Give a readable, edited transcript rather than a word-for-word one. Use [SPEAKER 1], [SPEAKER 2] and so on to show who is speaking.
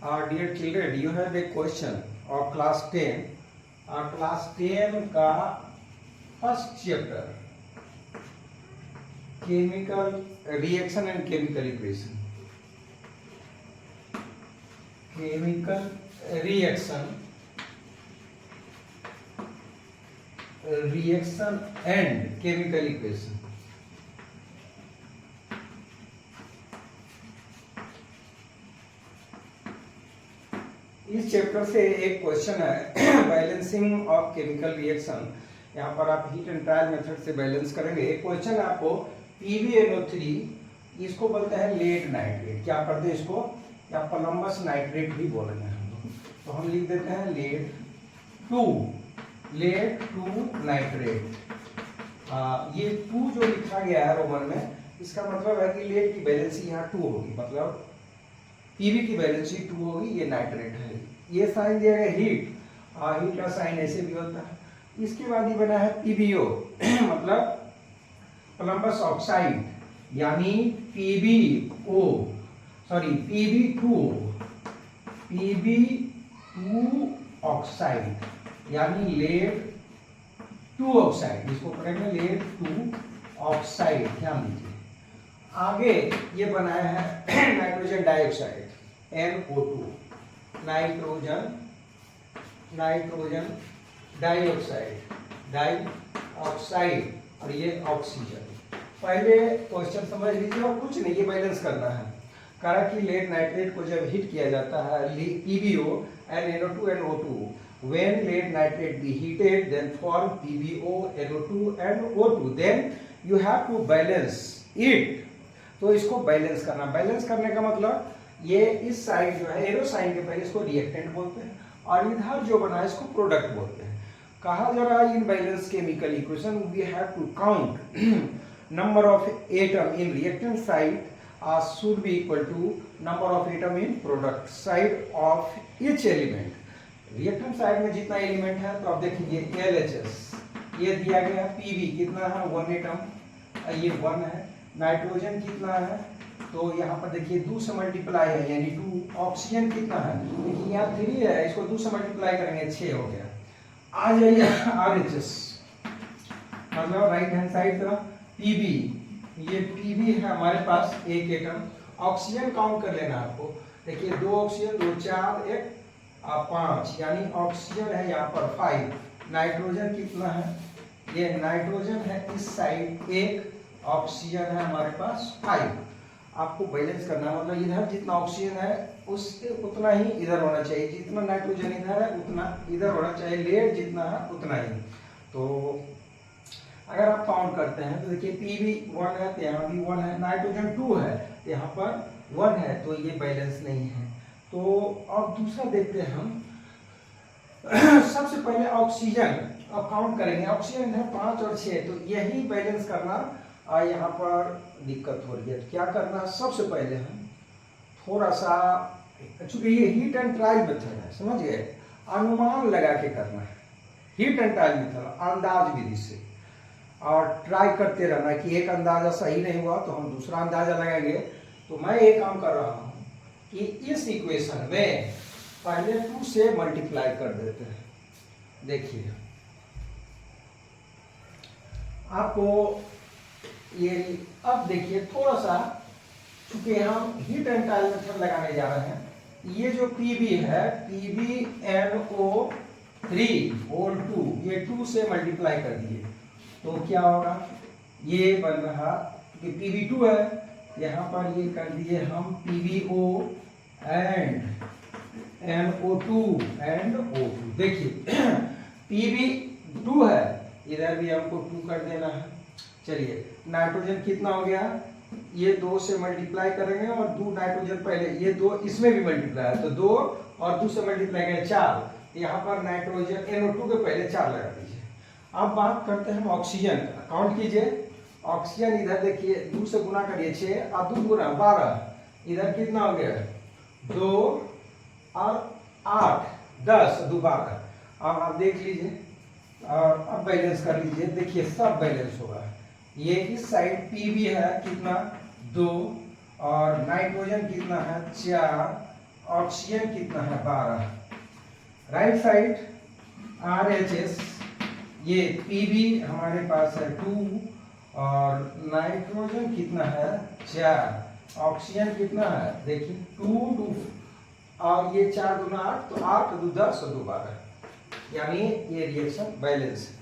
[SPEAKER 1] Dear children, you have a question of class 10. Class 10 का first chapter chemical reaction and chemical equation, chemical reaction and chemical equation. इस chapter से एक question है balancing of chemical reaction. यहाँ पर आप heat and trial method से balance करेंगे। एक क्वेश्चन है आपको PbNO3, इसको बोलते हैं लेड नाइट्रेट। क्या करते हैं इसको, या कोलंबस नाइट्रेट भी बोलेंगे हम लोग। तो हम लिख देते हैं लेड टू नाइट्रेट। ये 2 जो लिखा गया है रोमन में, इसका मतलब है कि लेड की वैलेंसी यहाँ 2 होगी, मतलब Pb की वैलेंसी 2 होगी, ये नाइट्रेट है। ये साइन दिया गया हीट, हीट का साइन ऐसे भी होता है। इसके बाद ही बना है PbO मतलब कोलंबस ऑक्साइड, यानी PbO सॉरी Pb2 ऑक्साइड, यानी लेड 2 ऑक्साइड। इसको पढ़ेंगे लेड 2 ऑक्साइड, ध्यान दीजिए। आगे ये बनाया है nitrogen dioxide NO2, nitrogen dioxide, और ये ऑक्सीजन। पहले क्वेश्चन समझ लीजिए और कुछ नहीं, ये बैलेंस करना है। कह रहा कि लेड नाइट्रेट को जब हीट किया जाता है PbO and NO2 and O2, when lead nitrate be heated then form PbO, NO2 and O2, then you have to balance it। तो इसको बैलेंस करना। बैलेंस करने का मतलब ये इस साइड जो है एरो साइन के पहले इसको रिएक्टेंट बोलते हैं, और इधर जो बना है इसको प्रोडक्ट बोलते हैं। कहा जा रहा है in balance chemical equation we have to count number of atom in reactant side should be equal to number of atom in product side of each element. Reactant side में जितना एलिमेंट है, तो आप देखिए LHS ये दिया गया है। Pb कितना है 1 एटम, ये 1 है। नाइट्रोजन कितना है, तो यहाँ पर देखिए 2 से मल्टीप्लाई है, यानी 2। ऑक्सीजन कितना है, देखिए यहाँ 3 है, इसको 2 से मल्टीप्लाई करेंगे 6 हो गया। आ जाइए RHS मतलब राइट हैंड साइड तरफ Pb, ये Pb है हमारे पास 1 एटम। ऑक्सीजन काउंट कर लेना आपको, देखिए 2 ऑक्सीजन, 2 4 1 5, यानी ऑक्सीजन है यहाँ पर 5। नाइट्रोजन कितना है, ये नाइट्रोजन है इस साइड 1, ऑक्सीजन है हमारे पास 5। आपको बैलेंस करना मतलब इधर जितना ऑक्सीजन है उससे उतना ही इधर होना चाहिए, जितना नाइट्रोजन इधर है उतना इधर होना चाहिए, लेड जितना है उतना ही। तो अगर आप काउंट करते हैं तो देखिए Pb 1 है, तो यहाँ भी 1 है। नाइट्रोजन 2 है, तो यहाँ पर 1 है, तो ये बैलेंस नहीं है। तो अब दूसरा देखते हैं हम। सबसे पहले ऑक्सीजन अब काउंट करेंगे। ऑक्सीजन है 5 और 6, तो यही बैलेंस करना यहाँ पर दिक्कत हो रही है। तो क्या करना, सबसे पहले हम थोड़ा सा, चूंकि ये हीट एंड ट्रायल मेथड है, समझ गए, अनुमान लगा के करना है। हीट एंड ट्रायल मेथड अंदाज विधि से, और ट्राई करते रहना कि एक अंदाजा सही नहीं हुआ तो हम दूसरा अंदाजा लगाएंगे। तो मैं एक काम कर रहा हूँ कि इस इक्वेशन में पहले 2 से मल्टीप्लाई कर देते हैं। देखिए आपको ये, अब देखिए थोड़ा सा, चूंकि हम हीट एंड ट्रायल मेथड लगाने जा रहे हैं, ये जो Pb है PbNO3 होल 2, ये 2 से मल्टीप्लाई कर दिए तो क्या होगा, ये बन रहा कि Pb2 है, यहाँ पर ये कर दिए हम PbO and NO2 and O2। देखिए Pb2 है, इधर भी हमको 2 कर देना है। चलिए नाइट्रोजन कितना हो गया, ये 2 से मल्टीप्लाई करेंगे, और 2 नाइट्रोजन पहले, ये 2 इसमें भी मल्टीप्लाई है, तो 2 और 2 से मल्टीप्लाई करें 4। यहाँ पर नाइट्रोजन NO2 के पहले 4 लगा दीजिए। अब बात करते हैं हम ऑक्सीजन का। काउंट कीजिए ऑक्सीजन, इधर देखिए 2 से गुना करिए 6 और 2 गुना 12, इधर कितना हो गया 2 और 8 10 2 12। अब आप देख लीजिए और अब बैलेंस कर लीजिए। देखिए सब बैलेंस होगा। ये इस साइड Pb है कितना 2 और नाइट्रोजन कितना है 4 ऑक्सीजन कितना है 12, राइट साइड RHS, ये Pb हमारे पास है 2 और नाइट्रोजन कितना है 4, ऑक्सीजन कितना है देखिए 2 और ये 4 दूना 8, तो 8 2 10 और 2 12, यानी ये रिएक्शन बैलेंस है।